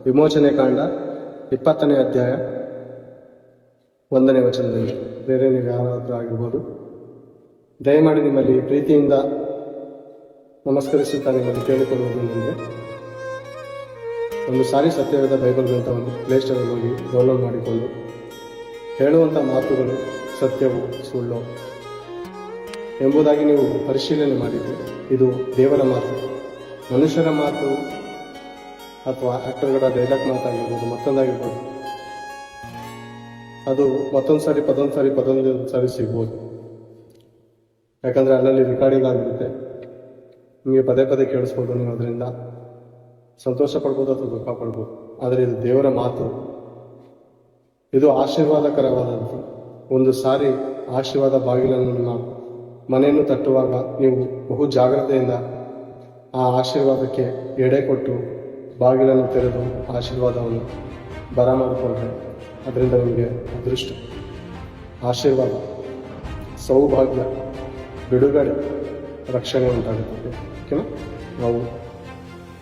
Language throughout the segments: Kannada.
ವಿಮೋಚನೆ ಕಾಂಡ 20ನೇ ಅಧ್ಯಾಯ 1ನೇ ವಚನದಲ್ಲಿ. ಬೇರೆ ನೀವು ಯಾರಾದರೂ ಆಗಿರ್ಬೋದು, ದಯಮಾಡಿ ನಿಮ್ಮಲ್ಲಿ ಪ್ರೀತಿಯಿಂದ ನಮಸ್ಕರಿಸುತ್ತಾ ನಿಮ್ಮಲ್ಲಿ ಕೇಳಿಕೊಳ್ಳುವುದೇನೆಂದರೆ, ಒಂದು ಸಾರಿ ಸತ್ಯವೇದ ಬೈಬಲ್ ಗ್ರಂಥವನ್ನು ಪ್ಲೇಸ್ಟೋರಲ್ಲಿ ಹೋಗಿ ಡೌನ್ಲೋಡ್ ಮಾಡಿಕೊಂಡು ಹೇಳುವಂಥ ಮಾತುಗಳು ಸತ್ಯವು ಸುಳ್ಳು ಎಂಬುದಾಗಿ ನೀವು ಪರಿಶೀಲನೆ ಮಾಡಿದರೆ ಇದು ದೇವರ ಮಾತು, ಮನುಷ್ಯರ ಮಾತು ಅಥವಾ ಆಕ್ಟರ್ಗಳ ಡೈಲಾಗ್ ಮಾತಾಗಿರ್ಬೋದು, ಮತ್ತೊಂದಾಗಿರ್ಬೋದು. ಅದು ಮತ್ತೊಂದು ಸಾರಿ ಸಿಗ್ಬೋದು. ಯಾಕಂದರೆ ಅಲ್ಲಲ್ಲಿ ರೆಕಾರ್ಡಿಂಗ್ ಆಗಿರುತ್ತೆ, ನಿಮಗೆ ಪದೇ ಪದೇ ಕೇಳಿಸ್ಬೋದು. ನೀವು ಅದರಿಂದ ಸಂತೋಷ ಪಡ್ಬೋದು ಅಥವಾ ದುಃಖ ಪಡ್ಬೋದು. ಆದರೆ ಇದು ದೇವರ ಮಾತು, ಇದು ಆಶೀರ್ವಾದಕರವಾದಂಥ. ಒಂದು ಸಾರಿ ಆಶೀರ್ವಾದ ಬಾಗಿಲನ್ನು ನಿಮ್ಮ ಮನೆಯನ್ನು ತಟ್ಟುವಾಗ ನೀವು ಬಹು ಜಾಗ್ರತೆಯಿಂದ ಆ ಆಶೀರ್ವಾದಕ್ಕೆ ಎಡೆ ಕೊಟ್ಟು ಬಾಗಿಲನ್ನು ತೆರೆದು ಆಶೀರ್ವಾದವನ್ನು ಬರಮಾಡಿಕೊಂಡ್ರೆ ಅದರಿಂದ ನಿಮಗೆ ಅದೃಷ್ಟ, ಆಶೀರ್ವಾದ, ಸೌಭಾಗ್ಯ, ಬಿಡುಗಡೆ, ರಕ್ಷಣೆ ಉಂಟಾಗುತ್ತದೆ. ಓಕೆನಾ? ನಾವು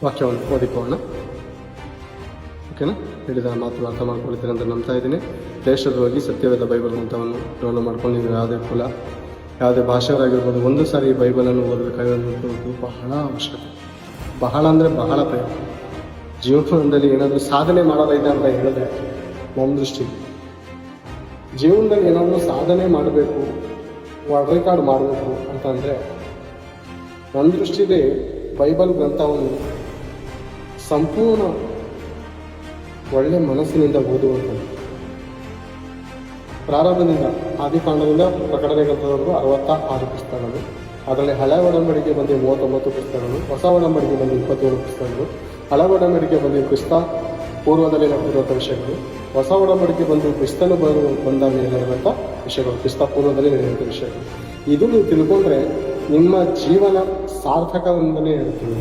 ವಾಕ್ಯವನ್ನು ಓದಿಕೊಳ್ಳೋಣ. ಓಕೆನಾ? ಹೇಳಿದ ಮಾತು ಅರ್ಥ ಮಾಡ್ಕೊಳ್ತೀರ ಅಂತ ನಂಬ್ತಾ ಇದ್ದೀನಿ. ದೇಶದಲ್ಲಿ ಸತ್ಯವೇದ ಬೈಬಲ್ ಗ್ರಂಥವನ್ನು ಡೌನ್ಲೋಡ್ ಮಾಡ್ಕೊಂಡು ನೀವು ಯಾವುದೇ ಕುಲ, ಯಾವುದೇ ಭಾಷೆಯವರಾಗಿರ್ಬೋದು, ಒಂದು ಸಾರಿ ಬೈಬಲನ್ನು ಓದಬೇಕಾಗಿರೋದು ಬಹಳ ಅವಶ್ಯಕತೆ. ಬಹಳ ಅಂದರೆ ಬಹಳ ಪ್ರಯತ್ನ. ಜೀವನದಲ್ಲಿ ಏನಾದರೂ ಸಾಧನೆ ಮಾಡೋದೈತೆ ಅಂತ ಹೇಳಿದ್ರೆ, ನಮ್ಮ ದೃಷ್ಟಿ ಜೀವನದಲ್ಲಿ ಏನಾದರೂ ಸಾಧನೆ ಮಾಡಬೇಕು, ವರ್ಲ್ಡ್ ರೆಕಾರ್ಡ್ ಮಾಡಬೇಕು ಅಂತಂದರೆ ನನ್ನ ದೃಷ್ಟಿಯಲ್ಲಿ ಬೈಬಲ್ ಗ್ರಂಥವನ್ನು ಸಂಪೂರ್ಣ ಒಳ್ಳೆ ಮನಸ್ಸಿನಿಂದ ಓದುವಂಥದ್ದು. ಪ್ರಾರಂಭದಿಂದ ಆದಿಕಾಂಡದಿಂದ ಪ್ರಕಟಣೆ ಗ್ರಂಥದವರೆಗೂ 66 ಪುಸ್ತಕಗಳು. ಅದರಲ್ಲಿ ಹಳೆ ಒಡಂಬಡಿಕೆ ಬಂದು 39 ಪುಸ್ತಕಗಳು, ಹೊಸ ಒಡಂಬಡಿಕೆ ಬಂದು 27 ಪುಸ್ತಕಗಳು. ಹಳೆ ಒಡಂಬಡಿಕೆ ಬಂದು ಕ್ರಿಸ್ತ ಪೂರ್ವದಲ್ಲಿ ನಡೆದಿರುವಂಥ ವಿಷಯಗಳು, ಹೊಸ ಒಡಂಬಡಿಕೆ ಬಂದು ಕ್ರಿಸ್ತನು ಬಂದ ಮೇಲೆ ನಡೆಯುವಂಥ ವಿಷಯಗಳು, ಕ್ರಿಸ್ತ ಪೂರ್ವದಲ್ಲಿ ನಡೆಯುವಂಥ ವಿಷಯಗಳು. ಇದು ನೀವು ತಿಳ್ಕೊಂಡ್ರೆ ನಿಮ್ಮ ಜೀವನ ಸಾರ್ಥಕವೆಂದಲೇ ಹೇಳ್ತೀವಿ.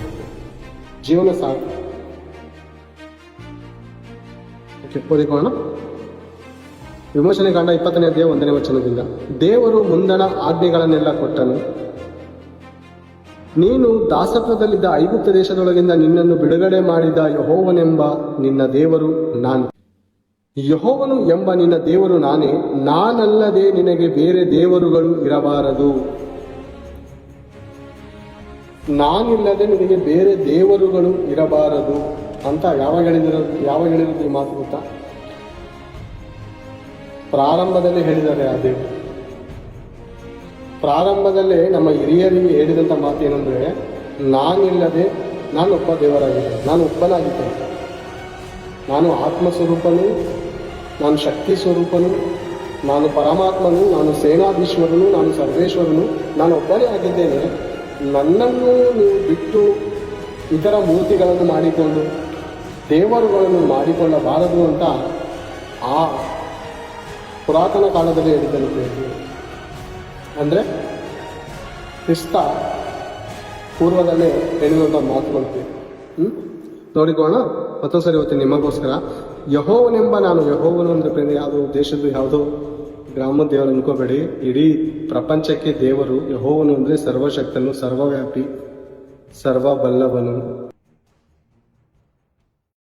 ಜೀವನ ಸಾರ್ಥಕ. ಓದಿಕೊಳ್ಳೋಣ. ವಿಮೋಚನೆ ಕಾಂಡ 20ನೇ ಅಧ್ಯಾಯ 1ನೇ ವಚನದಿಂದ. ದೇವರು ಮುಂದಣ ಆಜ್ಞೆಗಳನ್ನೆಲ್ಲ ಕೊಟ್ಟನು. ನೀನು ದಾಸತ್ವದಲ್ಲಿದ್ದ ಐಗುಪ್ತ ದೇಶದೊಳಗಿಂದ ನಿನ್ನನ್ನು ಬಿಡುಗಡೆ ಮಾಡಿದ ಯೆಹೋವನೆಂಬ ನಿನ್ನ ದೇವರು ನಾನು. ಯೆಹೋವನು ಎಂಬ ನಿನ್ನ ದೇವರು ನಾನೇ, ನಾನಲ್ಲದೆ ನಿನಗೆ ಬೇರೆ ದೇವರುಗಳು ಇರಬಾರದು. ನಾನಿಲ್ಲದೆ ನಿನಗೆ ಬೇರೆ ದೇವರುಗಳು ಇರಬಾರದು ಅಂತ ಯಾವಾಗ ಹೇಳಿರೋದು ಈ ಮಾತು ಗೊತ್ತಾ? ಪ್ರಾರಂಭದಲ್ಲಿ ಹೇಳಿದ್ದಾರೆ ಆ ದೇವರು. ಪ್ರಾರಂಭದಲ್ಲೇ ನಮ್ಮ ಹಿರಿಯರಿಗೆ ಹೇಳಿದಂಥ ಮಾತು ಏನಂದರೆ, ನಾನಿಲ್ಲದೆ ನಾನೊಬ್ಬ ದೇವರಾಗಿದ್ದೆ, ನಾನು ಒಬ್ಬನಾಗಿದ್ದೇನೆ, ನಾನು ಆತ್ಮಸ್ವರೂಪನು, ನಾನು ಶಕ್ತಿ ಸ್ವರೂಪನು, ನಾನು ಪರಮಾತ್ಮನು, ನಾನು ಸೇನಾಧೀಶ್ವರನು, ನಾನು ಸರ್ವೇಶ್ವರನು, ನಾನು ಒಬ್ಬನೇ ಆಗಿದ್ದೇನೆ. ನನ್ನನ್ನು ನೀವು ಬಿಟ್ಟು ಇತರ ಮೂರ್ತಿಗಳನ್ನು ಮಾಡಿಕೊಂಡು ದೇವರುಗಳನ್ನು ಮಾಡಿಕೊಳ್ಳಬಾರದು ಅಂತ ಆ ಪುರಾತನ ಕಾಲದಲ್ಲಿ ಹೇಳಿದಂತೆ. ಅಂದರೆ ಕ್ರಿಸ್ತ ಪೂರ್ವದಲ್ಲೇ ಹೇಳಿರುವಂಥ ಮಾತುಗಳು ನೋಡಿಕೊಳ್ಳೋಣ. ಮತ್ತೊಂದು ಸರಿ ಇವತ್ತು ನಿಮಗೋಸ್ಕರ ಯೆಹೋವನೆಂಬ ನಾನು. ಯೆಹೋವನು ಅಂದರೆ ಯಾವುದೋ ದೇಶದ ಯಾವುದೋ ಗ್ರಾಮದ ದೇವರು ಅನ್ಕೋಬೇಡಿ. ಇಡೀ ಪ್ರಪಂಚಕ್ಕೆ ದೇವರು ಯೆಹೋವನು ಅಂದರೆ ಸರ್ವಶಕ್ತನು, ಸರ್ವವ್ಯಾಪಿ, ಸರ್ವಬಲ್ಲವನು,